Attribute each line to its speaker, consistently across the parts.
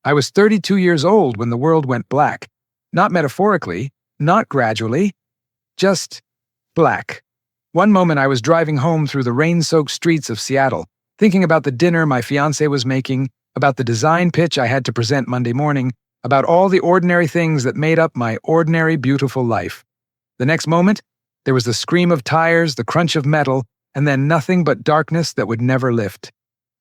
Speaker 1: I was 32 years old when the world went black. Not metaphorically, not gradually, just black. One moment I was driving home through the rain-soaked streets of Seattle, thinking about the dinner my fiancé was making, about the design pitch I had to present Monday morning, about all the ordinary things that made up my ordinary, beautiful life. The next moment, there was the scream of tires, the crunch of metal, and then nothing but darkness that would never lift.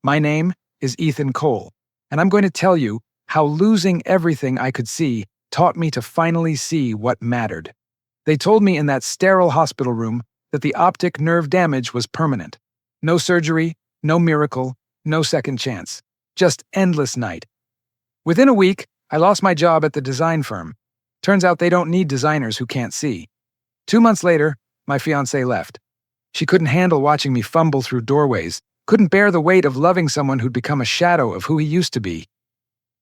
Speaker 1: My name is Ethan Cole, and I'm going to tell you how losing everything I could see taught me to finally see what mattered. They told me in that sterile hospital room that the optic nerve damage was permanent. No surgery, no miracle, no second chance. Just endless night. Within a week, I lost my job at the design firm. Turns out they don't need designers who can't see. 2 months later, my fiancée left. She couldn't handle watching me fumble through doorways, couldn't bear the weight of loving someone who'd become a shadow of who he used to be.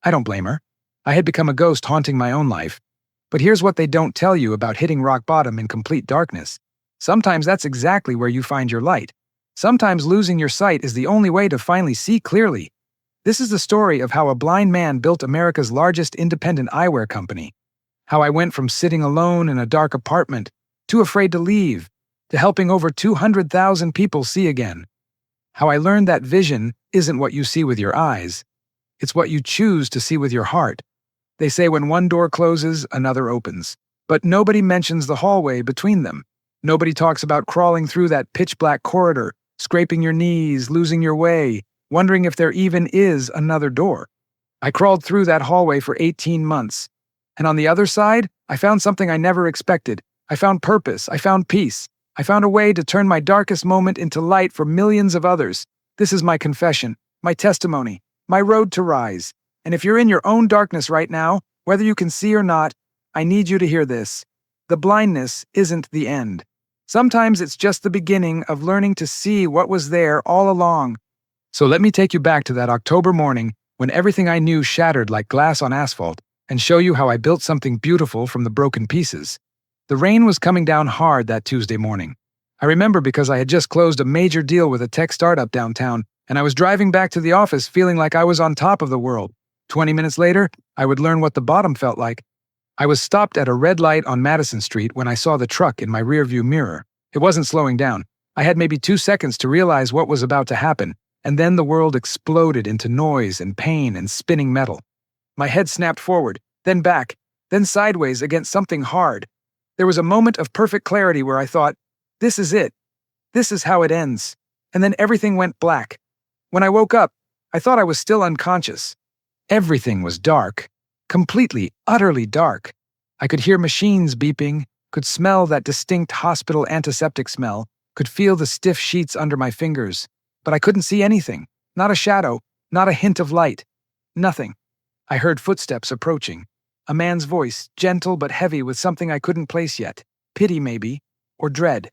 Speaker 1: I don't blame her. I had become a ghost haunting my own life. But here's what they don't tell you about hitting rock bottom in complete darkness. Sometimes that's exactly where you find your light. Sometimes losing your sight is the only way to finally see clearly. This is the story of how a blind man built America's largest independent eyewear company. How I went from sitting alone in a dark apartment, too afraid to leave, to helping over 200,000 people see again. How I learned that vision isn't what you see with your eyes. It's what you choose to see with your heart. They say when one door closes, another opens. But nobody mentions the hallway between them. Nobody talks about crawling through that pitch-black corridor, scraping your knees, losing your way, wondering if there even is another door. I crawled through that hallway for 18 months. And on the other side, I found something I never expected. I found purpose. I found peace. I found a way to turn my darkest moment into light for millions of others. This is my confession, my testimony, my road to rise. And if you're in your own darkness right now, whether you can see or not, I need you to hear this. The blindness isn't the end. Sometimes it's just the beginning of learning to see what was there all along. So let me take you back to that October morning when everything I knew shattered like glass on asphalt and show you how I built something beautiful from the broken pieces. The rain was coming down hard that Tuesday morning. I remember because I had just closed a major deal with a tech startup downtown, and I was driving back to the office feeling like I was on top of the world. 20 minutes later, I would learn what the bottom felt like. I was stopped at a red light on Madison Street when I saw the truck in my rearview mirror. It wasn't slowing down. I had maybe 2 seconds to realize what was about to happen, and then the world exploded into noise and pain and spinning metal. My head snapped forward, then back, then sideways against something hard. There was a moment of perfect clarity where I thought, this is it. This is how it ends. And then everything went black. When I woke up, I thought I was still unconscious. Everything was dark. Completely, utterly dark. I could hear machines beeping, could smell that distinct hospital antiseptic smell, could feel the stiff sheets under my fingers. But I couldn't see anything. Not a shadow, not a hint of light. Nothing. I heard footsteps approaching. A man's voice, gentle but heavy with something I couldn't place yet. Pity, maybe, or dread.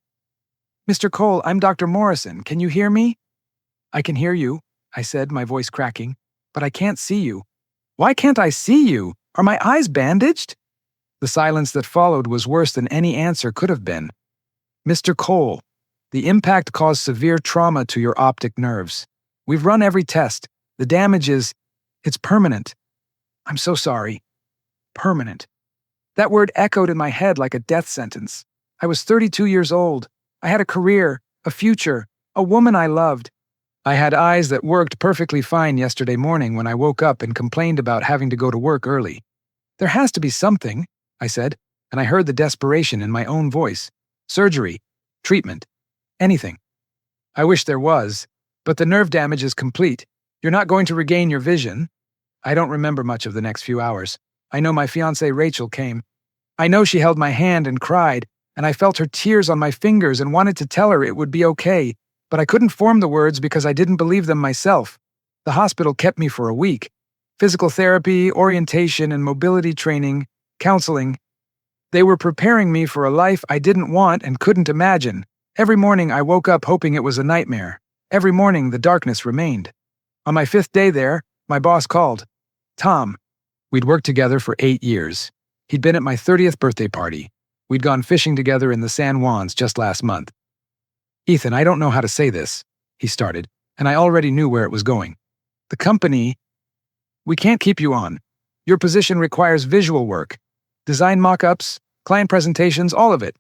Speaker 1: Mr. Cole, I'm Dr. Morrison. Can you hear me? I can hear you, I said, my voice cracking. But I can't see you. Why can't I see you? Are my eyes bandaged? The silence that followed was worse than any answer could have been. Mr. Cole, the impact caused severe trauma to your optic nerves. We've run every test. The damage it's permanent. I'm so sorry. Permanent. That word echoed in my head like a death sentence. I was 32 years old. I had a career, a future, a woman I loved. I had eyes that worked perfectly fine yesterday morning when I woke up and complained about having to go to work early. There has to be something, I said, and I heard the desperation in my own voice. Surgery, treatment, anything. I wish there was, but the nerve damage is complete. You're not going to regain your vision. I don't remember much of the next few hours. I know my fiancée Rachel came. I know she held my hand and cried, and I felt her tears on my fingers and wanted to tell her it would be okay, but I couldn't form the words because I didn't believe them myself. The hospital kept me for a week. Physical therapy, orientation and mobility training, counseling. They were preparing me for a life I didn't want and couldn't imagine. Every morning I woke up hoping it was a nightmare. Every morning the darkness remained. On my 5th day there, my boss called. Tom. We'd worked together for 8 years. He'd been at my 30th birthday party. We'd gone fishing together in the San Juans just last month. Ethan, I don't know how to say this, he started, and I already knew where it was going. The company, We can't keep you on. Your position requires visual work. Design mock-ups, client presentations, all of it.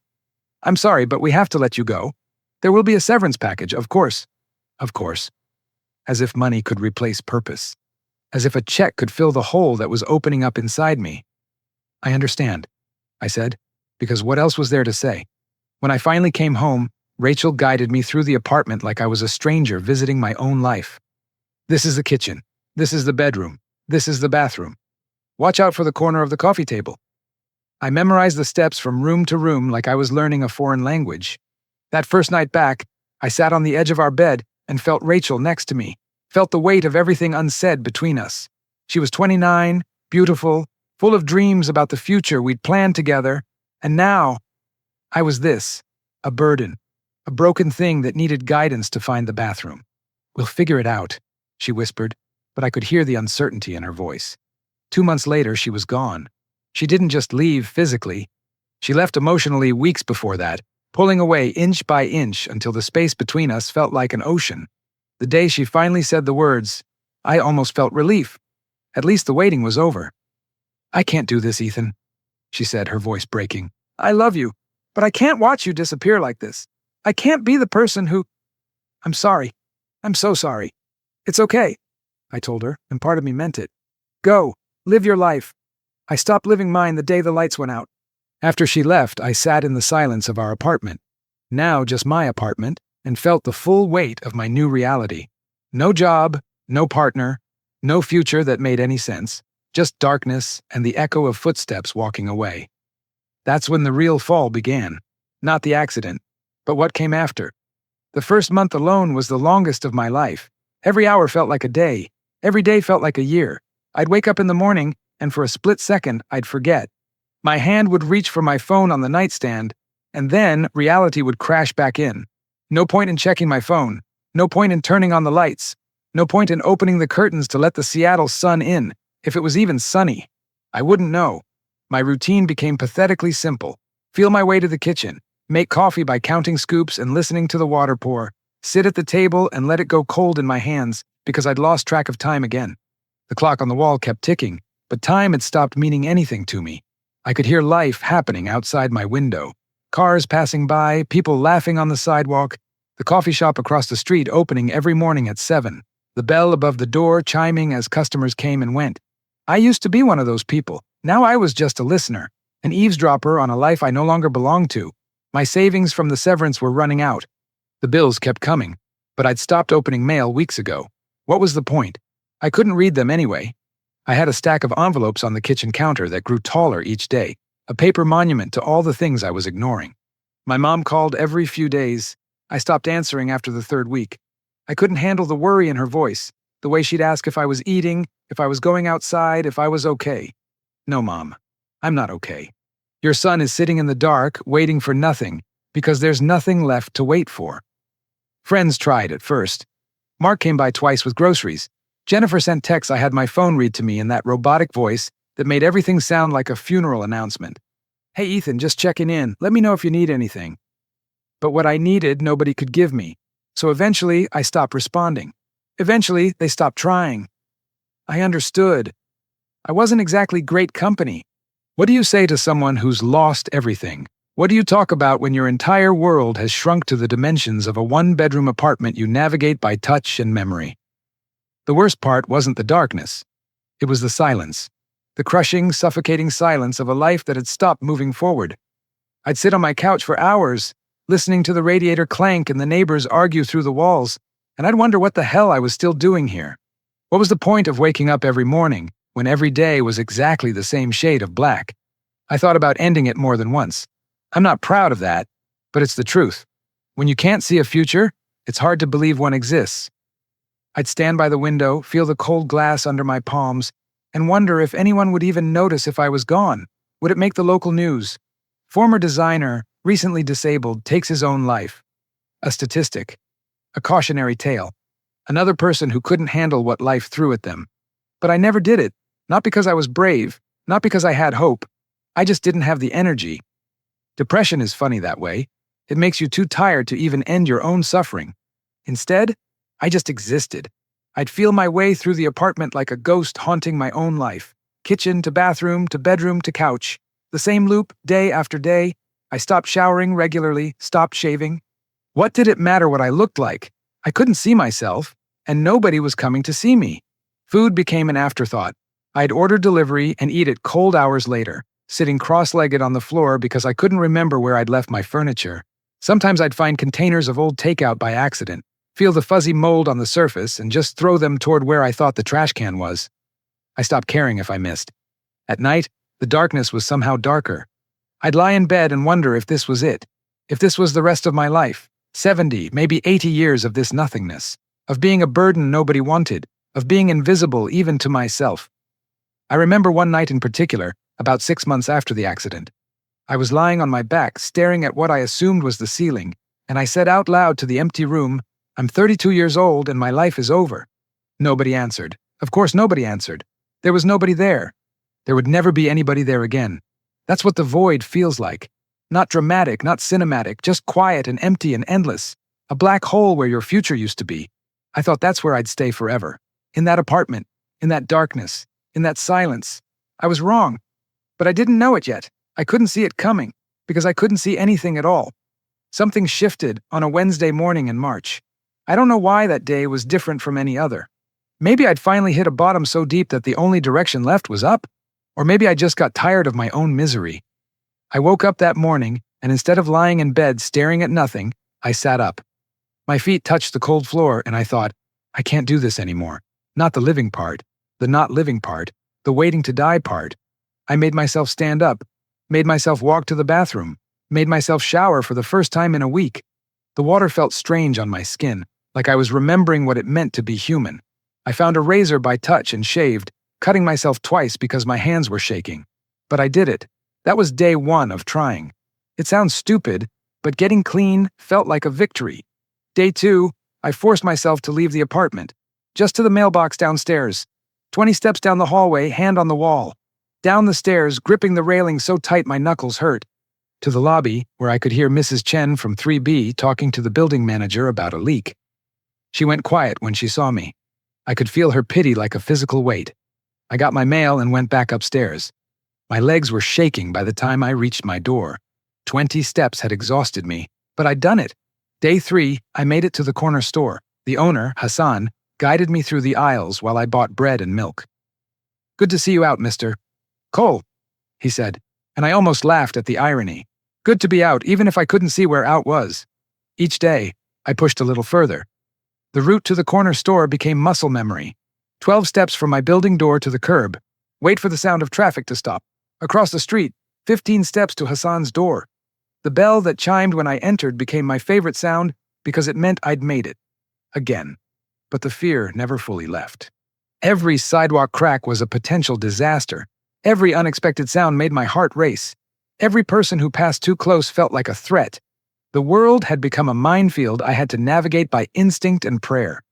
Speaker 1: I'm sorry, but we have to let you go. There will be a severance package, of course. Of course. As if money could replace purpose. As if a check could fill the hole that was opening up inside me. I understand, I said, because what else was there to say? When I finally came home, Rachel guided me through the apartment like I was a stranger visiting my own life. This is the kitchen. This is the bedroom. This is the bathroom. Watch out for the corner of the coffee table. I memorized the steps from room to room like I was learning a foreign language. That first night back, I sat on the edge of our bed and felt Rachel next to me, felt the weight of everything unsaid between us. She was 29, beautiful, full of dreams about the future we'd planned together, and now I was this, a burden, a broken thing that needed guidance to find the bathroom. We'll figure it out, she whispered, but I could hear the uncertainty in her voice. 2 months later, she was gone. She didn't just leave physically. She left emotionally weeks before that, pulling away inch by inch until the space between us felt like an ocean. The day she finally said the words, I almost felt relief. At least the waiting was over. I can't do this, Ethan, she said, her voice breaking. I love you, but I can't watch you disappear like this. I can't be the person who... I'm sorry. I'm so sorry. It's okay, I told her, and part of me meant it. Go, live your life. I stopped living mine the day the lights went out. After she left, I sat in the silence of our apartment, now just my apartment, and felt the full weight of my new reality. No job, no partner, no future that made any sense, just darkness and the echo of footsteps walking away. That's when the real fall began. Not the accident, but what came after. The first month alone was the longest of my life. Every hour felt like a day. Every day felt like a year. I'd wake up in the morning, and for a split second, I'd forget. My hand would reach for my phone on the nightstand, and then reality would crash back in. No point in checking my phone. No point in turning on the lights. No point in opening the curtains to let the Seattle sun in, if it was even sunny. I wouldn't know. My routine became pathetically simple. Feel my way to the kitchen, make coffee by counting scoops and listening to the water pour, sit at the table and let it go cold in my hands because I'd lost track of time again. The clock on the wall kept ticking, but time had stopped meaning anything to me. I could hear life happening outside my window. Cars passing by, people laughing on the sidewalk, the coffee shop across the street opening every morning at 7, the bell above the door chiming as customers came and went. I used to be one of those people. Now I was just a listener, an eavesdropper on a life I no longer belonged to. My savings from the severance were running out. The bills kept coming, but I'd stopped opening mail weeks ago. What was the point? I couldn't read them anyway. I had a stack of envelopes on the kitchen counter that grew taller each day, a paper monument to all the things I was ignoring. My mom called every few days. I stopped answering after the third week. I couldn't handle the worry in her voice, the way she'd ask if I was eating, if I was going outside, if I was okay. No, Mom, I'm not okay. Your son is sitting in the dark, waiting for nothing, because there's nothing left to wait for. Friends tried at first. Mark came by twice with groceries. Jennifer sent texts I had my phone read to me in that robotic voice that made everything sound like a funeral announcement. Hey, Ethan, just checking in. Let me know if you need anything. But what I needed, nobody could give me. So eventually, I stopped responding. Eventually, they stopped trying. I understood. I wasn't exactly great company. What do you say to someone who's lost everything? What do you talk about when your entire world has shrunk to the dimensions of a one-bedroom apartment you navigate by touch and memory? The worst part wasn't the darkness. It was the silence. The crushing, suffocating silence of a life that had stopped moving forward. I'd sit on my couch for hours, listening to the radiator clank and the neighbors argue through the walls, and I'd wonder what the hell I was still doing here. What was the point of waking up every morning when every day was exactly the same shade of black? I thought about ending it more than once. I'm not proud of that, but it's the truth. When you can't see a future, it's hard to believe one exists. I'd stand by the window, feel the cold glass under my palms, and wonder if anyone would even notice if I was gone. Would it make the local news? Former designer, recently disabled, takes his own life. A statistic. A cautionary tale. Another person who couldn't handle what life threw at them. But I never did it. Not because I was brave. Not because I had hope. I just didn't have the energy. Depression is funny that way. It makes you too tired to even end your own suffering. Instead, I just existed. I'd feel my way through the apartment like a ghost haunting my own life. Kitchen to bathroom to bedroom to couch. The same loop, day after day. I stopped showering regularly, stopped shaving. What did it matter what I looked like? I couldn't see myself, and nobody was coming to see me. Food became an afterthought. I'd order delivery and eat it cold hours later, sitting cross-legged on the floor because I couldn't remember where I'd left my furniture. Sometimes I'd find containers of old takeout by accident, feel the fuzzy mold on the surface, and just throw them toward where I thought the trash can was. I stopped caring if I missed. At night, the darkness was somehow darker. I'd lie in bed and wonder if this was it, if this was the rest of my life, 70, maybe 80 years of this nothingness, of being a burden nobody wanted, of being invisible even to myself. I remember one night in particular, about 6 months after the accident. I was lying on my back, staring at what I assumed was the ceiling, and I said out loud to the empty room, "I'm 32 years old and my life is over." Nobody answered. Of course, nobody answered. There was nobody there. There would never be anybody there again. That's what the void feels like. Not dramatic, not cinematic, just quiet and empty and endless. A black hole where your future used to be. I thought that's where I'd stay forever. In that apartment, in that darkness, in that silence. I was wrong. But I didn't know it yet. I couldn't see it coming, because I couldn't see anything at all. Something shifted on a Wednesday morning in March. I don't know why that day was different from any other. Maybe I'd finally hit a bottom so deep that the only direction left was up. Or maybe I just got tired of my own misery. I woke up that morning, and instead of lying in bed staring at nothing, I sat up. My feet touched the cold floor, and I thought, I can't do this anymore. Not the living part, the not living part, the waiting to die part. I made myself stand up, made myself walk to the bathroom, made myself shower for the first time in a week. The water felt strange on my skin, like I was remembering what it meant to be human. I found a razor by touch and shaved, cutting myself twice because my hands were shaking. But I did it. That was day 1 of trying. It sounds stupid, but getting clean felt like a victory. Day 2, I forced myself to leave the apartment, just to the mailbox downstairs. 20 steps down the hallway, hand on the wall. Down the stairs, gripping the railing so tight my knuckles hurt. To the lobby, where I could hear Mrs. Chen from 3B talking to the building manager about a leak. She went quiet when she saw me. I could feel her pity like a physical weight. I got my mail and went back upstairs. My legs were shaking by the time I reached my door. 20 steps had exhausted me, but I'd done it. Day 3, I made it to the corner store. The owner, Hassan, guided me through the aisles while I bought bread and milk. "Good to see you out, mister." "Cole," he said, and I almost laughed at the irony. Good to be out, even if I couldn't see where out was. Each day, I pushed a little further. The route to the corner store became muscle memory. 12 steps from my building door to the curb. Wait for the sound of traffic to stop. Across the street, 15 steps to Hassan's door. The bell that chimed when I entered became my favorite sound because it meant I'd made it. Again. But the fear never fully left. Every sidewalk crack was a potential disaster. Every unexpected sound made my heart race. Every person who passed too close felt like a threat. The world had become a minefield I had to navigate by instinct and prayer.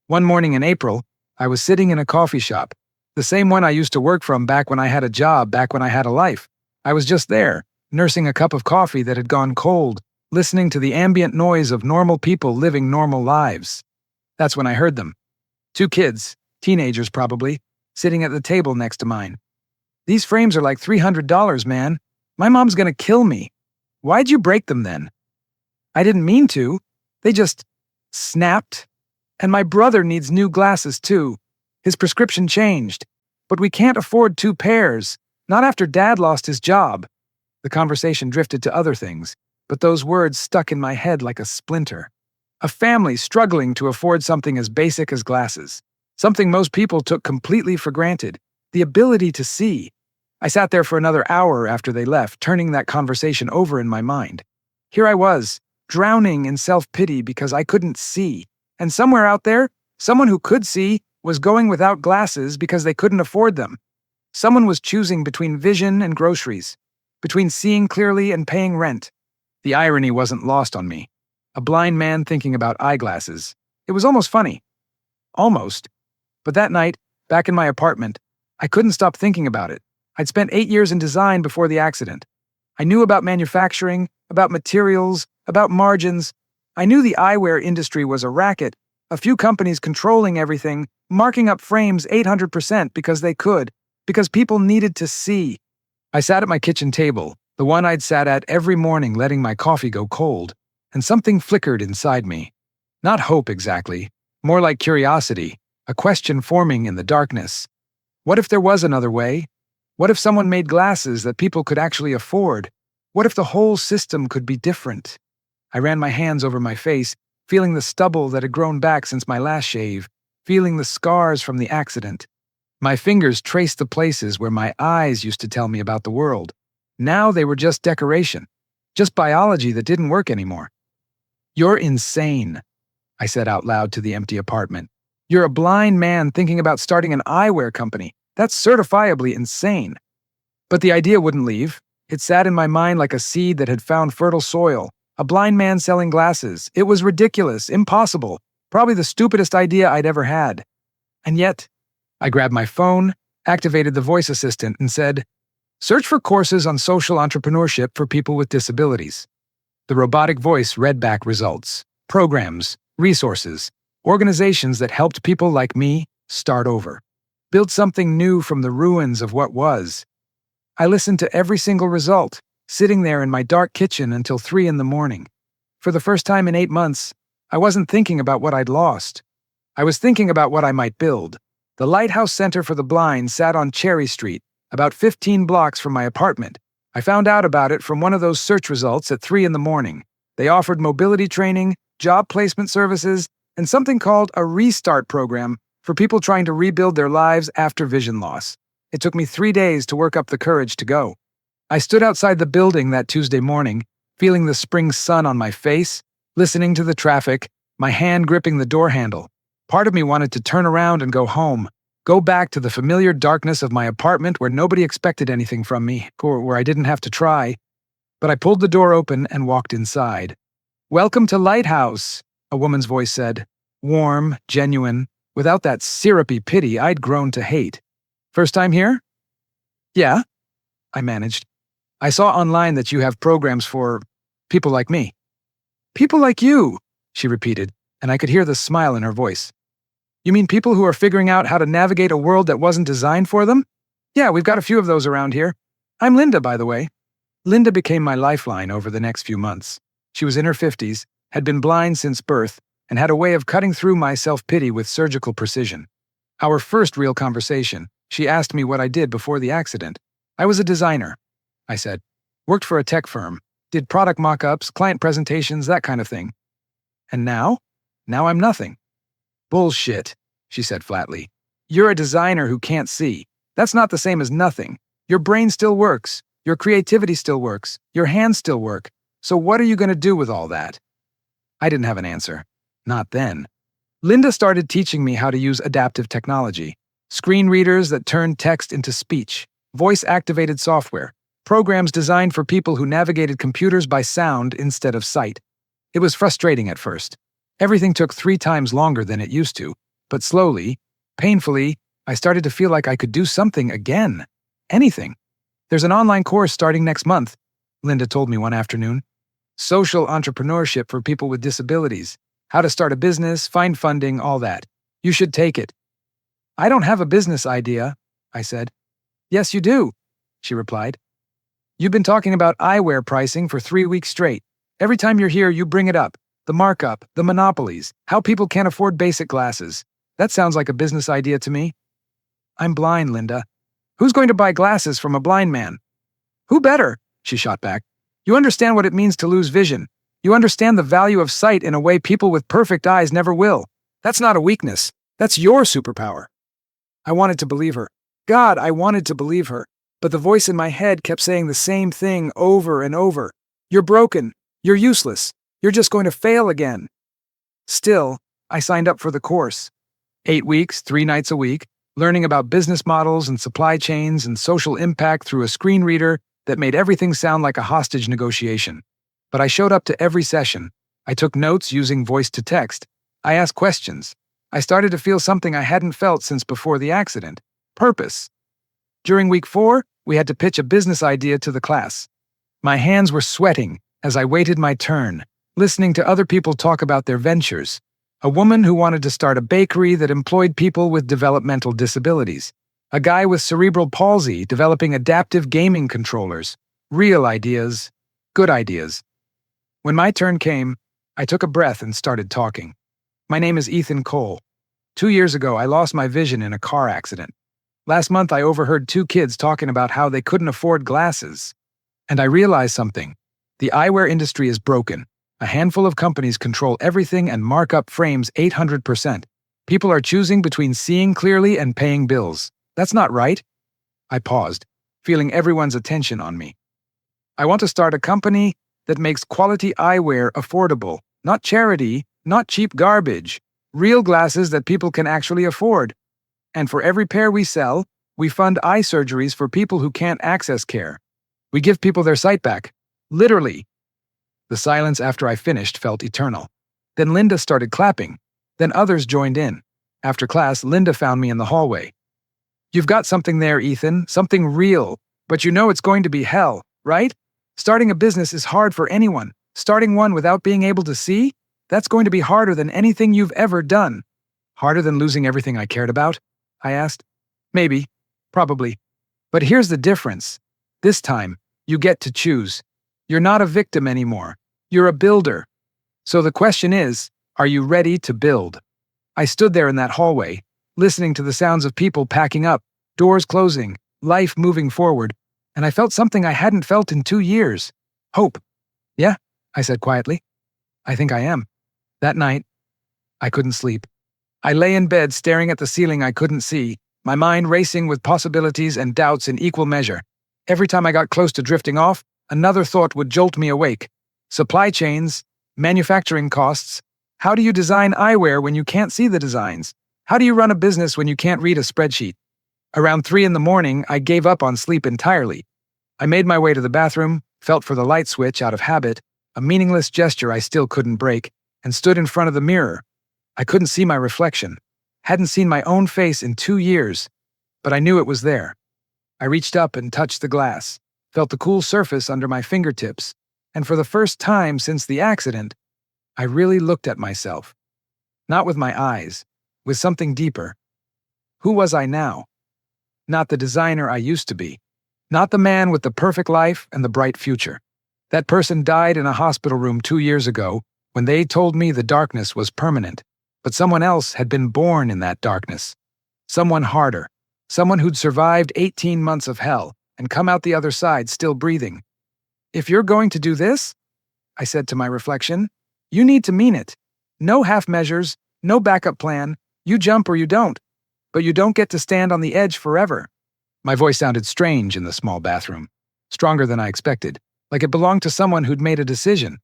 Speaker 1: One morning in April, I was sitting in a coffee shop, the same one I used to work from back when I had a job, back when I had a life. I was just there, nursing a cup of coffee that had gone cold, listening to the ambient noise of normal people living normal lives. That's when I heard them. 2 kids, teenagers probably, sitting at the table next to mine. "These frames are like $300, man. My mom's gonna kill me. Why'd you break them then?" "I didn't mean to. They just snapped. And my brother needs new glasses too. His prescription changed. But we can't afford 2 pairs, not after Dad lost his job." The conversation drifted to other things, but those words stuck in my head like a splinter. A family struggling to afford something as basic as glasses. Something most people took completely for granted. The ability to see. I sat there for another hour after they left, turning that conversation over in my mind. Here I was, drowning in self-pity because I couldn't see. And somewhere out there, someone who could see was going without glasses because they couldn't afford them. Someone was choosing between vision and groceries, between seeing clearly and paying rent. The irony wasn't lost on me. A blind man thinking about eyeglasses. It was almost funny. Almost. But that night, back in my apartment, I couldn't stop thinking about it. I'd spent 8 years in design before the accident. I knew about manufacturing, about materials, about margins. I knew the eyewear industry was a racket, A few companies controlling everything, marking up frames 800% because they could, because people needed to see. I sat at my kitchen table, the one I'd sat at every morning letting my coffee go cold, and something flickered inside me. Not hope exactly, more like curiosity, a question forming in the darkness. What if there was another way? What if someone made glasses that people could actually afford? What if the whole system could be different? I ran my hands over my face, feeling the stubble that had grown back since my last shave, feeling the scars from the accident. My fingers traced the places where my eyes used to tell me about the world. Now they were just decoration, just biology that didn't work anymore. "You're insane," I said out loud to the empty apartment. "You're a blind man thinking about starting an eyewear company. That's certifiably insane." But the idea wouldn't leave. It sat in my mind like a seed that had found fertile soil. A blind man selling glasses. It was ridiculous, impossible, probably the stupidest idea I'd ever had. And yet, I grabbed my phone, activated the voice assistant, and said, "Search for courses on social entrepreneurship for people with disabilities." The robotic voice read back results, programs, resources, organizations that helped people like me start over, build something new from the ruins of what was. I listened to every single result, sitting there in my dark kitchen until 3 in the morning. For the first time in 8 months, I wasn't thinking about what I'd lost. I was thinking about what I might build. The Lighthouse Center for the Blind sat on Cherry Street, about 15 blocks from my apartment. I found out about it from one of those search results at 3 in the morning. They offered mobility training, job placement services, and something called a restart program for people trying to rebuild their lives after vision loss. It took me 3 days to work up the courage to go. I stood outside the building that Tuesday morning, feeling the spring sun on my face, listening to the traffic, my hand gripping the door handle. Part of me wanted to turn around and go home, go back to the familiar darkness of my apartment where nobody expected anything from me, or where I didn't have to try. But I pulled the door open and walked inside. "Welcome to Lighthouse," a woman's voice said. Warm, genuine, without that syrupy pity I'd grown to hate. "First time here?" "Yeah," I managed. "I saw online that you have programs for people like me." "People like you," she repeated, and I could hear the smile in her voice. "You mean people who are figuring out how to navigate a world that wasn't designed for them? Yeah, we've got a few of those around here. I'm Linda, by the way." Linda became my lifeline over the next few months. She was in her 50s, had been blind since birth, and had a way of cutting through my self-pity with surgical precision. Our first real conversation, she asked me what I did before the accident. "I was a designer," I said. "Worked for a tech firm, did product mock-ups, client presentations, that kind of thing." "And now? Now I'm nothing." "Bullshit," she said flatly. "You're a designer who can't see. That's not the same as nothing. Your brain still works. Your creativity still works. Your hands still work. So what are you going to do with all that?" I didn't have an answer. Not then. Linda started teaching me how to use adaptive technology. Screen readers that turned text into speech. Voice-activated software. Programs designed for people who navigated computers by sound instead of sight. It was frustrating at first. Everything took 3 times longer than it used to. But slowly, painfully, I started to feel like I could do something again. Anything. "There's an online course starting next month," Linda told me one afternoon. "Social entrepreneurship for people with disabilities. How to start a business, find funding, all that. You should take it." "I don't have a business idea," I said. "Yes, you do," she replied. "You've been talking about eyewear pricing for 3 weeks straight. Every time you're here, you bring it up. The markup, the monopolies, how people can't afford basic glasses. That sounds like a business idea to me." "I'm blind, Linda. Who's going to buy glasses from a blind man?" "Who better?" she shot back. "You understand what it means to lose vision. You understand the value of sight in a way people with perfect eyes never will. That's not a weakness. That's your superpower." I wanted to believe her. God, I wanted to believe her. But the voice in my head kept saying the same thing over and over. "You're broken. You're useless. You're just going to fail again." Still, I signed up for the course. 8 weeks, 3 nights a week, learning about business models and supply chains and social impact through a screen reader that made everything sound like a hostage negotiation. But I showed up to every session. I took notes using voice to text. I asked questions. I started to feel something I hadn't felt since before the accident. Purpose. During week 4, we had to pitch a business idea to the class. My hands were sweating as I waited my turn, listening to other people talk about their ventures. A woman who wanted to start a bakery that employed people with developmental disabilities. A guy with cerebral palsy developing adaptive gaming controllers. Real ideas. Good ideas. When my turn came, I took a breath and started talking. My name is Ethan Cole. 2 years ago, I lost my vision in a car accident. Last month, I overheard 2 kids talking about how they couldn't afford glasses. And I realized something. The eyewear industry is broken. A handful of companies control everything and mark up frames 800%. People are choosing between seeing clearly and paying bills. That's not right. I paused, feeling everyone's attention on me. I want to start a company that makes quality eyewear affordable, not charity, not cheap garbage, real glasses that people can actually afford. And for every pair we sell, we fund eye surgeries for people who can't access care. We give people their sight back. Literally. The silence after I finished felt eternal. Then Linda started clapping. Then others joined in. After class, Linda found me in the hallway. You've got something there, Ethan, something real, but you know it's going to be hell, right? Starting a business is hard for anyone. Starting one without being able to see? That's going to be harder than anything you've ever done. Harder than losing everything I cared about? I asked. Maybe. Probably. But here's the difference. This time, you get to choose. You're not a victim anymore. You're a builder. So the question is, are you ready to build? I stood there in that hallway, listening to the sounds of people packing up, doors closing, life moving forward, and I felt something I hadn't felt in 2 years. Hope. Yeah, I said quietly. I think I am. That night, I couldn't sleep. I lay in bed staring at the ceiling I couldn't see, my mind racing with possibilities and doubts in equal measure. Every time I got close to drifting off, another thought would jolt me awake. Supply chains, manufacturing costs. How do you design eyewear when you can't see the designs? How do you run a business when you can't read a spreadsheet? Around 3 in the morning, I gave up on sleep entirely. I made my way to the bathroom, felt for the light switch out of habit, a meaningless gesture I still couldn't break, and stood in front of the mirror. I couldn't see my reflection. Hadn't seen my own face in 2 years, but I knew it was there. I reached up and touched the glass, felt the cool surface under my fingertips, and for the first time since the accident, I really looked at myself. Not with my eyes, with something deeper. Who was I now? Not the designer I used to be. Not the man with the perfect life and the bright future. That person died in a hospital room 2 years ago when they told me the darkness was permanent, but someone else had been born in that darkness. Someone harder. Someone who'd survived 18 months of hell and come out the other side still breathing. If you're going to do this, I said to my reflection, you need to mean it. No half measures, no backup plan. You jump or you don't. But you don't get to stand on the edge forever. My voice sounded strange in the small bathroom, stronger than I expected, like it belonged to someone who'd made a decision.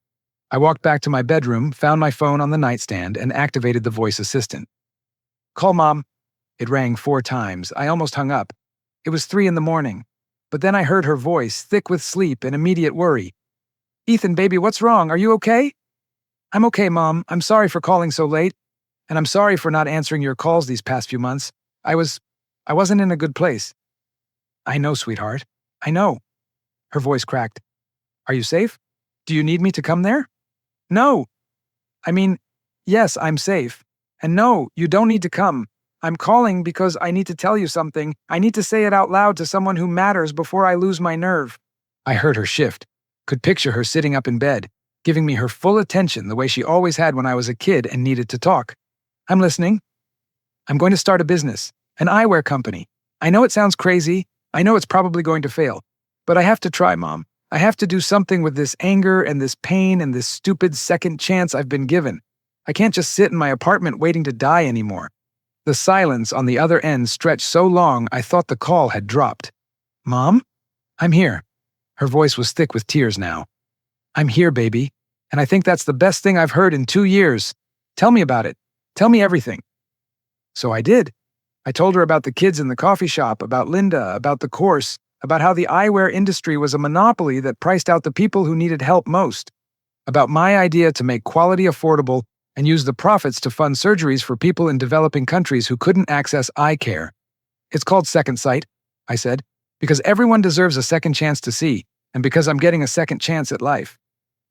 Speaker 1: I walked back to my bedroom, found my phone on the nightstand, and activated the voice assistant. Call Mom. It rang 4 times. I almost hung up. It was 3 in the morning. But then I heard her voice, thick with sleep and immediate worry. Ethan, baby, what's wrong? Are you okay? I'm okay, Mom. I'm sorry for calling so late. And I'm sorry for not answering your calls these past few months. I wasn't in a good place. I know, sweetheart. I know. Her voice cracked. Are you safe? Do you need me to come there? No. I mean, yes, I'm safe. And no, you don't need to come. I'm calling because I need to tell you something. I need to say it out loud to someone who matters before I lose my nerve. I heard her shift, could picture her sitting up in bed, giving me her full attention the way she always had when I was a kid and needed to talk. I'm listening. I'm going to start a business, an eyewear company. I know it sounds crazy. I know it's probably going to fail. But I have to try, Mom. I have to do something with this anger and this pain and this stupid second chance I've been given. I can't just sit in my apartment waiting to die anymore. The silence on the other end stretched so long I thought the call had dropped. Mom? I'm here. Her voice was thick with tears now. I'm here, baby. And I think that's the best thing I've heard in 2 years. Tell me about it. Tell me everything. So I did. I told her about the kids in the coffee shop, about Linda, about the course, about how the eyewear industry was a monopoly that priced out the people who needed help most, about my idea to make quality affordable and use the profits to fund surgeries for people in developing countries who couldn't access eye care. It's called Second Sight, I said, because everyone deserves a second chance to see, and because I'm getting a second chance at life,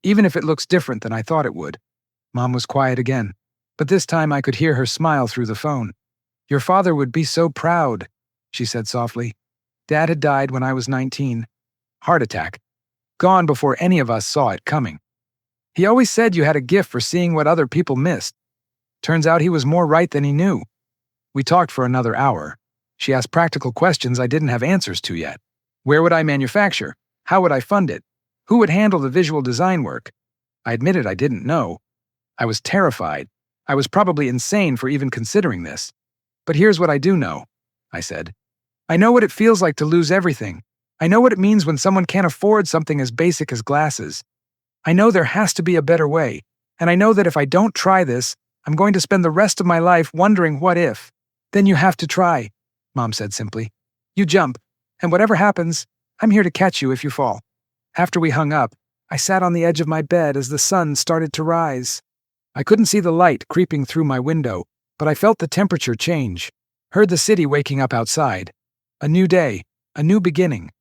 Speaker 1: even if it looks different than I thought it would. Mom was quiet again. But this time I could hear her smile through the phone. "Your father would be so proud," she said softly. "Dad had died when I was 19. Heart attack. Gone before any of us saw it coming. He always said you had a gift for seeing what other people missed. Turns out he was more right than he knew." We talked for another hour. She asked practical questions I didn't have answers to yet. Where would I manufacture? How would I fund it? Who would handle the visual design work? I admitted I didn't know. I was terrified. I was probably insane for even considering this. "But here's what I do know," I said. "I know what it feels like to lose everything. I know what it means when someone can't afford something as basic as glasses. I know there has to be a better way, and I know that if I don't try this, I'm going to spend the rest of my life wondering what if." "Then you have to try," Mom said simply. "You jump, and whatever happens, I'm here to catch you if you fall." After we hung up, I sat on the edge of my bed as the sun started to rise. I couldn't see the light creeping through my window, but I felt the temperature change, heard the city waking up outside. A new day, a new beginning.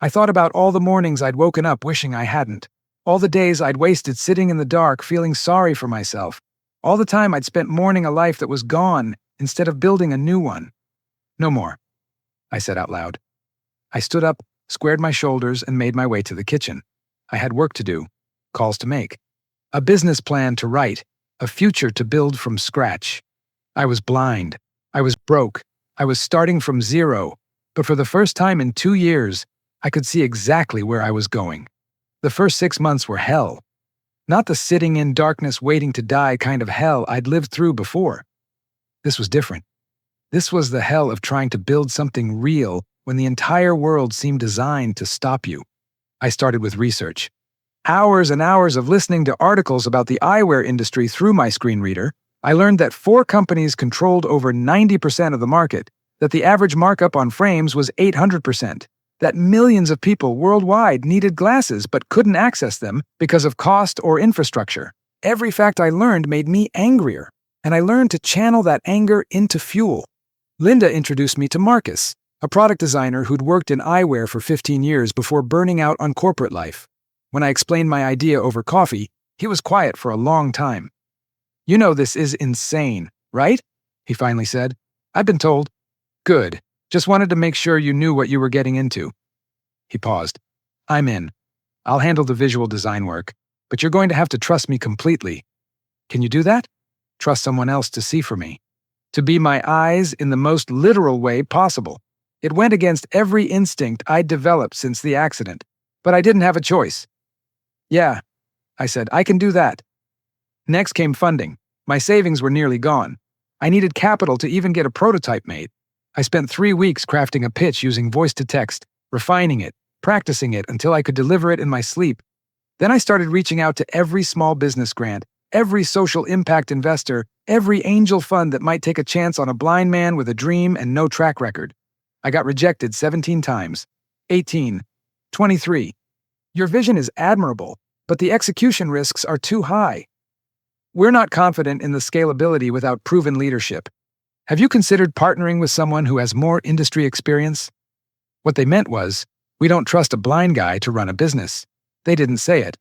Speaker 1: I thought about all the mornings I'd woken up wishing I hadn't, all the days I'd wasted sitting in the dark feeling sorry for myself, all the time I'd spent mourning a life that was gone instead of building a new one. "No more," I said out loud. I stood up, squared my shoulders, and made my way to the kitchen. I had work to do, calls to make, a business plan to write, a future to build from scratch. I was blind. I was broke. I was starting from zero, but for the first time in 2 years, I could see exactly where I was going. The first 6 months were hell. Not the sitting in darkness waiting to die kind of hell I'd lived through before. This was different. This was the hell of trying to build something real when the entire world seemed designed to stop you. I started with research. Hours and hours of listening to articles about the eyewear industry through my screen reader, I learned that 4 companies controlled over 90% of the market, that the average markup on frames was 800%, that millions of people worldwide needed glasses but couldn't access them because of cost or infrastructure. Every fact I learned made me angrier, and I learned to channel that anger into fuel. Linda introduced me to Marcus, a product designer who'd worked in eyewear for 15 years before burning out on corporate life. When I explained my idea over coffee, he was quiet for a long time. "You know this is insane, right?" he finally said. "I've been told." "Good. Just wanted to make sure you knew what you were getting into." He paused. "I'm in. I'll handle the visual design work, but you're going to have to trust me completely." "Can you do that?" "Trust someone else to see for me. To be my eyes in the most literal way possible." It went against every instinct I'd developed since the accident, but I didn't have a choice. "Yeah," I said, "I can do that." Next came funding. My savings were nearly gone. I needed capital to even get a prototype made. I spent 3 weeks crafting a pitch using voice-to-text, refining it, practicing it until I could deliver it in my sleep. Then I started reaching out to every small business grant, every social impact investor, every angel fund that might take a chance on a blind man with a dream and no track record. I got rejected 17 times. 18. 23. "Your vision is admirable, but the execution risks are too high. We're not confident in the scalability without proven leadership. Have you considered partnering with someone who has more industry experience?" What they meant was, we don't trust a blind guy to run a business. They didn't say it,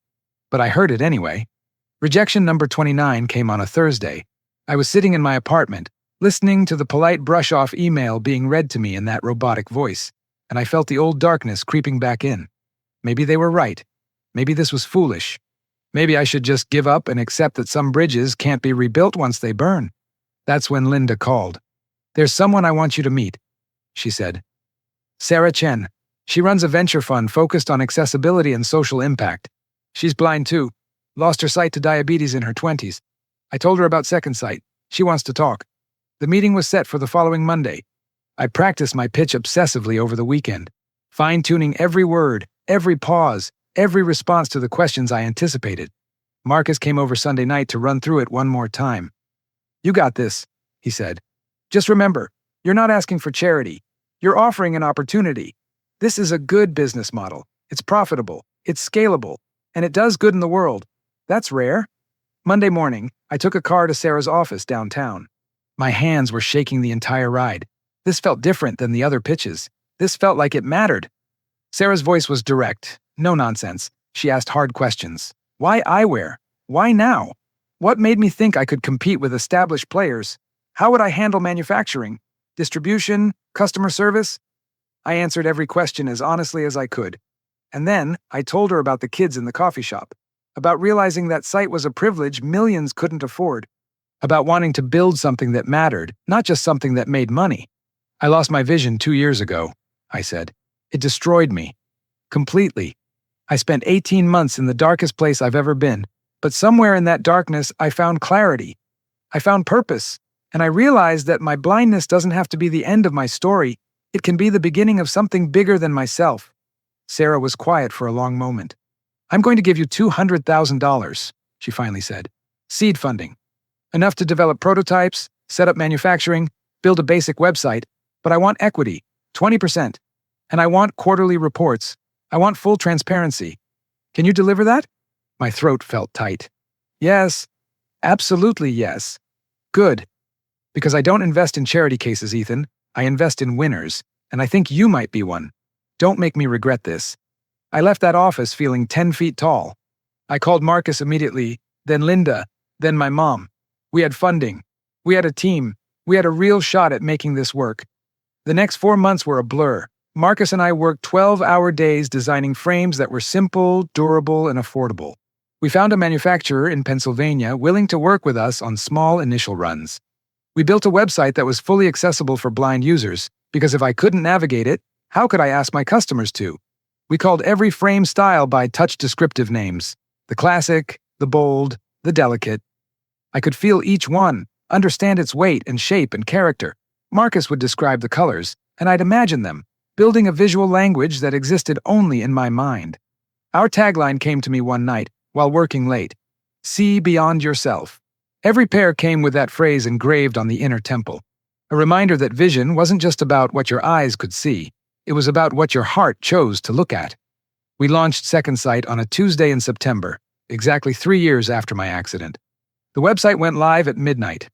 Speaker 1: but I heard it anyway. Rejection number 29 came on a Thursday. I was sitting in my apartment, listening to the polite brush-off email being read to me in that robotic voice, and I felt the old darkness creeping back in. Maybe they were right. Maybe this was foolish. Maybe I should just give up and accept that some bridges can't be rebuilt once they burn. That's when Linda called. "There's someone I want you to meet," she said. "Sarah Chen. She runs a venture fund focused on accessibility and social impact. She's blind too. Lost her sight to diabetes in her 20s. I told her about Second Sight. She wants to talk." The meeting was set for the following Monday. I practiced my pitch obsessively over the weekend, fine-tuning every word, every pause, every response to the questions I anticipated. Marcus came over Sunday night to run through it one more time. "You got this," he said. "Just remember, you're not asking for charity. You're offering an opportunity. This is a good business model. It's profitable, it's scalable, and it does good in the world. That's rare." Monday morning, I took a car to Sarah's office downtown. My hands were shaking the entire ride. This felt different than the other pitches. This felt like it mattered. Sarah's voice was direct, no nonsense. She asked hard questions. Why eyewear? Why now? What made me think I could compete with established players? How would I handle manufacturing, distribution, customer service? I answered every question as honestly as I could. And then I told her about the kids in the coffee shop, about realizing that sight was a privilege millions couldn't afford, about wanting to build something that mattered, not just something that made money. I lost my vision 2 years ago, I said. It destroyed me. Completely. I spent 18 months in the darkest place I've ever been, but somewhere in that darkness I found clarity. I found purpose, and I realized that my blindness doesn't have to be the end of my story. It can be the beginning of something bigger than myself. Sarah was quiet for a long moment. I'm going to give you $200,000, she finally said. Seed funding. Enough to develop prototypes, set up manufacturing, build a basic website, but I want equity, 20%. And I want quarterly reports. I want full transparency. Can you deliver that? My throat felt tight. Yes, absolutely yes. Good. Because I don't invest in charity cases, Ethan. I invest in winners, and I think you might be one. Don't make me regret this. I left that office feeling 10 feet tall. I called Marcus immediately, then Linda, then my mom. We had funding. We had a team. We had a real shot at making this work. The next 4 months were a blur. Marcus and I worked 12-hour days designing frames that were simple, durable, and affordable. We found a manufacturer in Pennsylvania willing to work with us on small initial runs. We built a website that was fully accessible for blind users, because if I couldn't navigate it, how could I ask my customers to? We called every frame style by touch descriptive names: the classic, the bold, the delicate. I could feel each one, understand its weight and shape and character. Marcus would describe the colors, and I'd imagine them, building a visual language that existed only in my mind. Our tagline came to me one night, while working late. See beyond yourself. Every pair came with that phrase engraved on the inner temple. A reminder that vision wasn't just about what your eyes could see. It was about what your heart chose to look at. We launched Second Sight on a Tuesday in September, exactly 3 years after my accident. The website went live at midnight.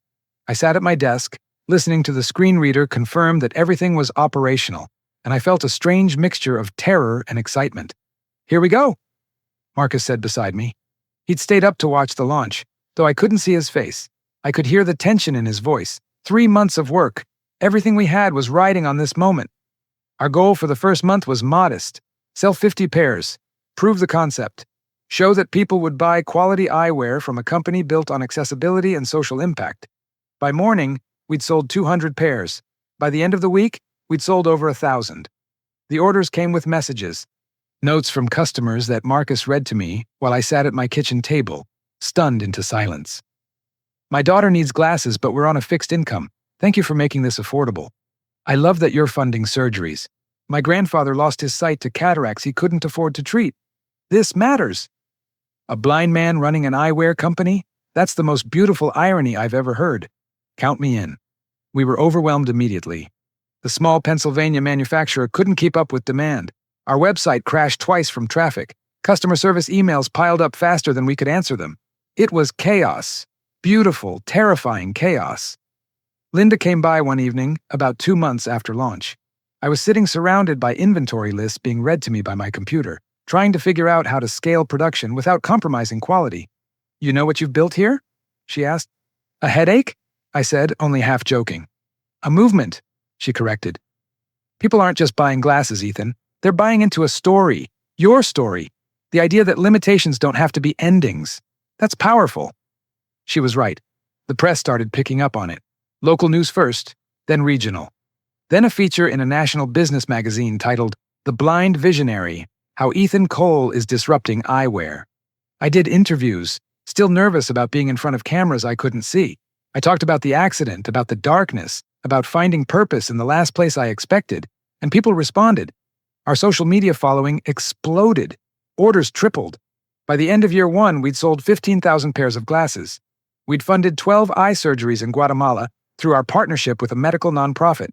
Speaker 1: I sat at my desk, listening to the screen reader confirm that everything was operational, and I felt a strange mixture of terror and excitement. Here we go, Marcus said beside me. He'd stayed up to watch the launch, though I couldn't see his face. I could hear the tension in his voice. 3 months of work. Everything we had was riding on this moment. Our goal for the first month was modest. Sell 50 pairs. Prove the concept. Show that people would buy quality eyewear from a company built on accessibility and social impact. By morning, we'd sold 200 pairs. By the end of the week, we'd sold over 1,000. The orders came with messages. Notes from customers that Marcus read to me while I sat at my kitchen table, stunned into silence. My daughter needs glasses, but we're on a fixed income. Thank you for making this affordable. I love that you're funding surgeries. My grandfather lost his sight to cataracts he couldn't afford to treat. This matters. A blind man running an eyewear company? That's the most beautiful irony I've ever heard. Count me in. We were overwhelmed immediately. The small Pennsylvania manufacturer couldn't keep up with demand. Our website crashed twice from traffic. Customer service emails piled up faster than we could answer them. It was chaos. Beautiful, terrifying chaos. Linda came by one evening, about 2 months after launch. I was sitting surrounded by inventory lists being read to me by my computer, trying to figure out how to scale production without compromising quality. You know what you've built here? She asked. A headache? I said, only half joking. A movement, she corrected. People aren't just buying glasses, Ethan. They're buying into a story. Your story. The idea that limitations don't have to be endings. That's powerful. She was right. The press started picking up on it. Local news first, then regional. Then a feature in a national business magazine titled The Blind Visionary: How Ethan Cole is Disrupting Eyewear. I did interviews, still nervous about being in front of cameras I couldn't see. I talked about the accident, about the darkness, about finding purpose in the last place I expected, and people responded. Our social media following exploded. Orders tripled. By the end of year 1, we'd sold 15,000 pairs of glasses. We'd funded 12 eye surgeries in Guatemala through our partnership with a medical nonprofit.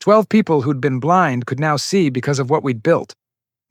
Speaker 1: 12 people who'd been blind could now see because of what we'd built.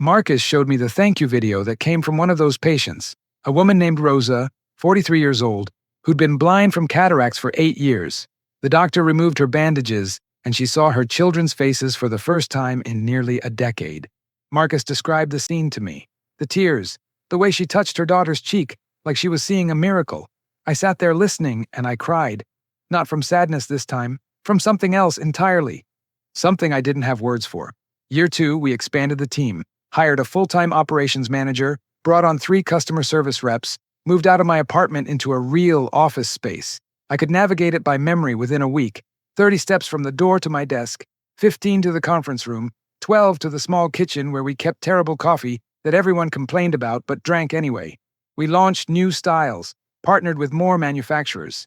Speaker 1: Marcus showed me the thank you video that came from one of those patients, a woman named Rosa, 43 years old, who'd been blind from cataracts for 8 years. The doctor removed her bandages, and she saw her children's faces for the first time in nearly a decade. Marcus described the scene to me. The tears, the way she touched her daughter's cheek, like she was seeing a miracle. I sat there listening, and I cried. Not from sadness this time, from something else entirely. Something I didn't have words for. Year 2, we expanded the team, hired a full-time operations manager, brought on 3 customer service reps, moved out of my apartment into a real office space. I could navigate it by memory within a week, 30 steps from the door to my desk, 15 to the conference room, 12 to the small kitchen where we kept terrible coffee that everyone complained about but drank anyway. We launched new styles, partnered with more manufacturers,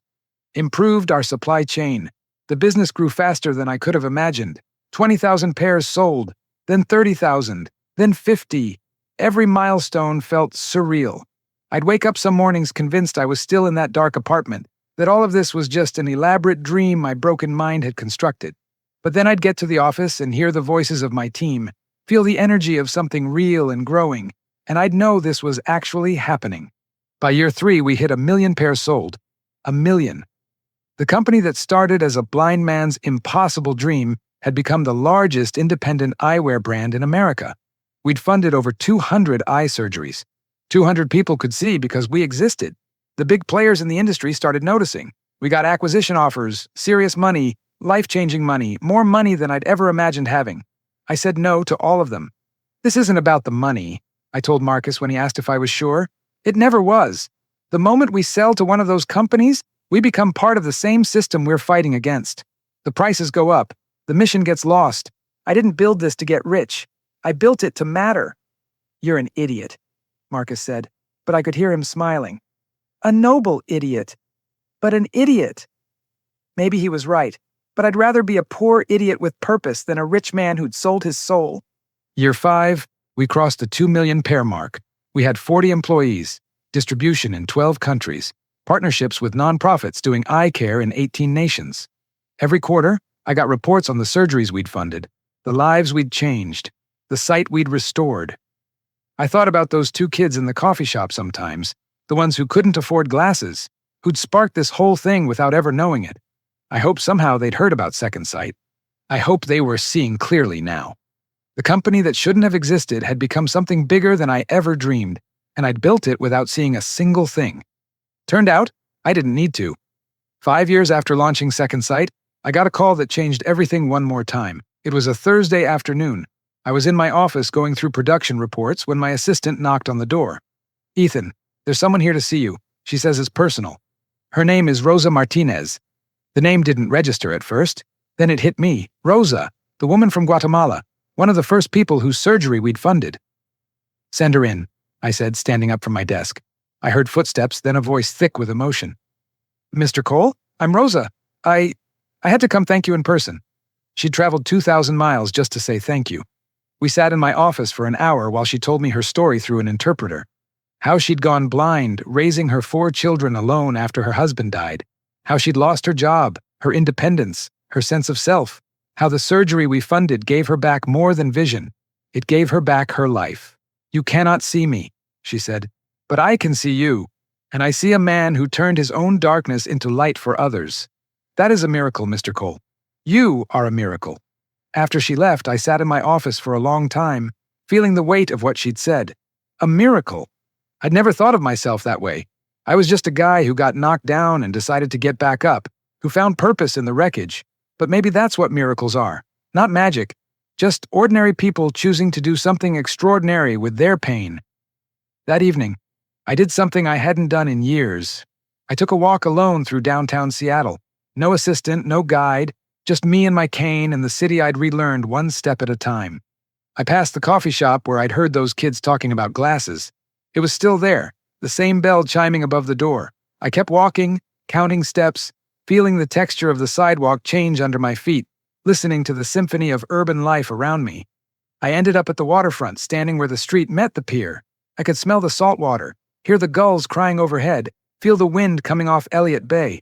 Speaker 1: improved our supply chain. The business grew faster than I could have imagined. 20,000 pairs sold, then 30,000, then 50. Every milestone felt surreal. I'd wake up some mornings convinced I was still in that dark apartment, that all of this was just an elaborate dream my broken mind had constructed. But then I'd get to the office and hear the voices of my team, feel the energy of something real and growing, and I'd know this was actually happening. By year 3, we hit 1 million pairs sold. 1 million. The company that started as a blind man's impossible dream had become the largest independent eyewear brand in America. We'd funded over 200 eye surgeries. 200 people could see because we existed. The big players in the industry started noticing. We got acquisition offers, serious money, life-changing money, more money than I'd ever imagined having. I said no to all of them. This isn't about the money, I told Marcus when he asked if I was sure. It never was. The moment we sell to one of those companies, we become part of the same system we're fighting against. The prices go up. The mission gets lost. I didn't build this to get rich. I built it to matter. You're an idiot, Marcus said, but I could hear him smiling. A noble idiot, but an idiot. Maybe he was right, but I'd rather be a poor idiot with purpose than a rich man who'd sold his soul. Year 5, we crossed the 2 million pair mark. We had 40 employees, distribution in 12 countries, partnerships with nonprofits doing eye care in 18 nations. Every quarter, I got reports on the surgeries we'd funded, the lives we'd changed, the sight we'd restored. I thought about those 2 kids in the coffee shop sometimes, the ones who couldn't afford glasses, who'd sparked this whole thing without ever knowing it. I hope somehow they'd heard about Second Sight. I hope they were seeing clearly now. The company that shouldn't have existed had become something bigger than I ever dreamed, and I'd built it without seeing a single thing. Turned out, I didn't need to. 5 years after launching Second Sight, I got a call that changed everything one more time. It was a Thursday afternoon. I was in my office going through production reports when my assistant knocked on the door. "Ethan, there's someone here to see you. She says it's personal." Her name is Rosa Martinez. The name didn't register at first. Then it hit me. Rosa, the woman from Guatemala, one of the first people whose surgery we'd funded. "Send her in," I said, standing up from my desk. I heard footsteps, then a voice thick with emotion. "Mr. Cole? I'm Rosa. I had to come thank you in person." She'd traveled 2,000 miles just to say thank you. We sat in my office for an hour while she told me her story through an interpreter. How she'd gone blind, raising her 4 children alone after her husband died. How she'd lost her job, her independence, her sense of self. How the surgery we funded gave her back more than vision. It gave her back her life. "You cannot see me," she said, "but I can see you, and I see a man who turned his own darkness into light for others. That is a miracle, Mr. Cole. You are a miracle." After she left, I sat in my office for a long time, feeling the weight of what she'd said. A miracle. I'd never thought of myself that way. I was just a guy who got knocked down and decided to get back up, who found purpose in the wreckage. But maybe that's what miracles are. Not magic, just ordinary people choosing to do something extraordinary with their pain. That evening, I did something I hadn't done in years. I took a walk alone through downtown Seattle. No assistant, no guide, just me and my cane and the city I'd relearned one step at a time. I passed the coffee shop where I'd heard those kids talking about glasses. It was still there, the same bell chiming above the door. I kept walking, counting steps, feeling the texture of the sidewalk change under my feet, listening to the symphony of urban life around me. I ended up at the waterfront, standing where the street met the pier. I could smell the salt water, hear the gulls crying overhead, feel the wind coming off Elliott Bay.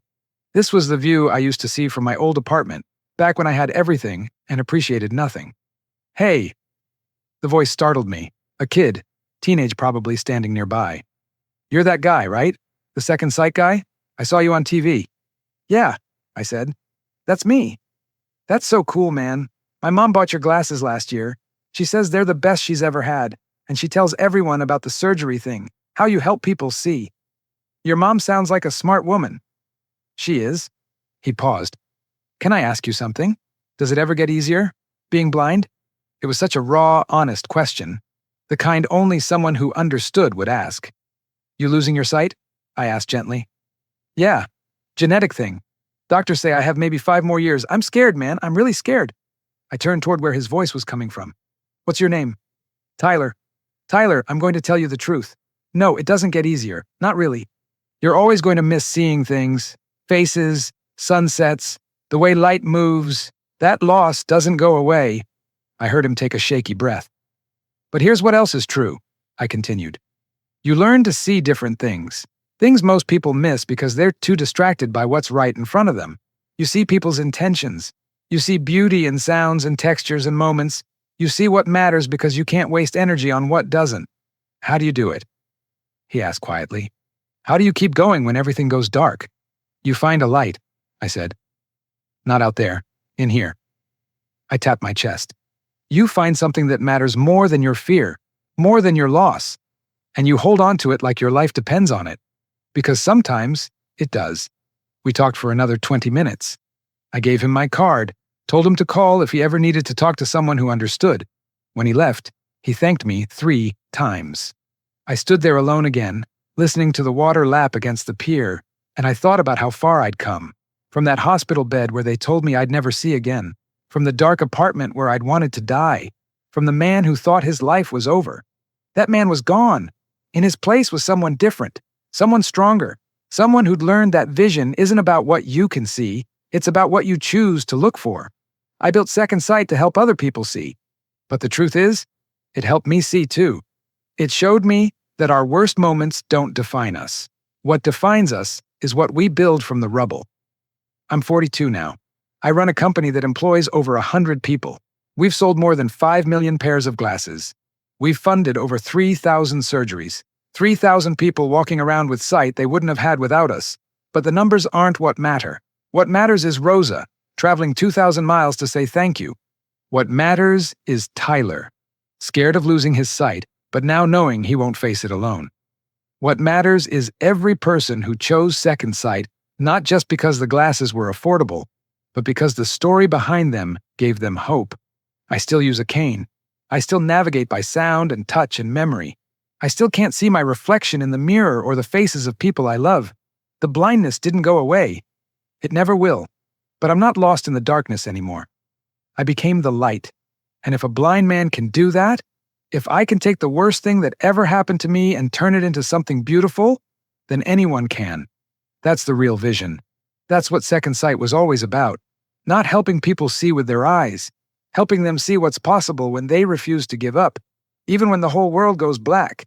Speaker 1: This was the view I used to see from my old apartment, back when I had everything and appreciated nothing. "Hey!" The voice startled me. A kid, teenage probably, standing nearby. "You're that guy, right? The Second Sight guy? I saw you on TV." "Yeah," I said. "That's me." "That's so cool, man. My mom bought your glasses last year. She says they're the best she's ever had, and she tells everyone about the surgery thing, how you help people see." Your mom sounds like a smart woman. She is. He paused. Can I ask you something? Does it ever get easier, being blind? It was such a raw, honest question, the kind only someone who understood would ask. You losing your sight? I asked gently. Yeah, genetic thing. Doctors say I have maybe 5 more years. I'm scared, man. I'm really scared. I turned toward where his voice was coming from. What's your name? Tyler. Tyler, I'm going to tell you the truth. No, it doesn't get easier. Not really. You're always going to miss seeing things, faces, sunsets, the way light moves. That loss doesn't go away. I heard him take a shaky breath. But here's what else is true, I continued. You learn to see different things most people miss because they're too distracted by what's right in front of them. You see people's intentions. You see beauty in sounds and textures and moments. You see what matters because you can't waste energy on what doesn't. How do you do it? He asked quietly. How do you keep going when everything goes dark? You find a light, I said. Not out there, in here. I tapped my chest. You find something that matters more than your fear, more than your loss, and you hold on to it like your life depends on it. Because sometimes it does. We talked for another 20 minutes. I gave him my card, told him to call if he ever needed to talk to someone who understood. When he left, he thanked me 3 times. I stood there alone again, listening to the water lap against the pier, and I thought about how far I'd come. From that hospital bed where they told me I'd never see again. From the dark apartment where I'd wanted to die. From the man who thought his life was over. That man was gone. In his place was someone different, someone stronger, someone who'd learned that vision isn't about what you can see, it's about what you choose to look for. I built Second Sight to help other people see. But the truth is, it helped me see too. It showed me that our worst moments don't define us. What defines us is what we build from the rubble. I'm 42 now. I run a company that employs over 100 people. We've sold more than 5 million pairs of glasses. We've funded over 3,000 surgeries. 3,000 people walking around with sight they wouldn't have had without us. But the numbers aren't what matter. What matters is Rosa, traveling 2,000 miles to say thank you. What matters is Tyler, scared of losing his sight, but now knowing he won't face it alone. What matters is every person who chose Second Sight, not just because the glasses were affordable, but because the story behind them gave them hope. I still use a cane. I still navigate by sound and touch and memory. I still can't see my reflection in the mirror or the faces of people I love. The blindness didn't go away. It never will. But I'm not lost in the darkness anymore. I became the light. And if a blind man can do that, if I can take the worst thing that ever happened to me and turn it into something beautiful, then anyone can. That's the real vision. That's what Second Sight was always about. Not helping people see with their eyes, helping them see what's possible when they refuse to give up, even when the whole world goes black.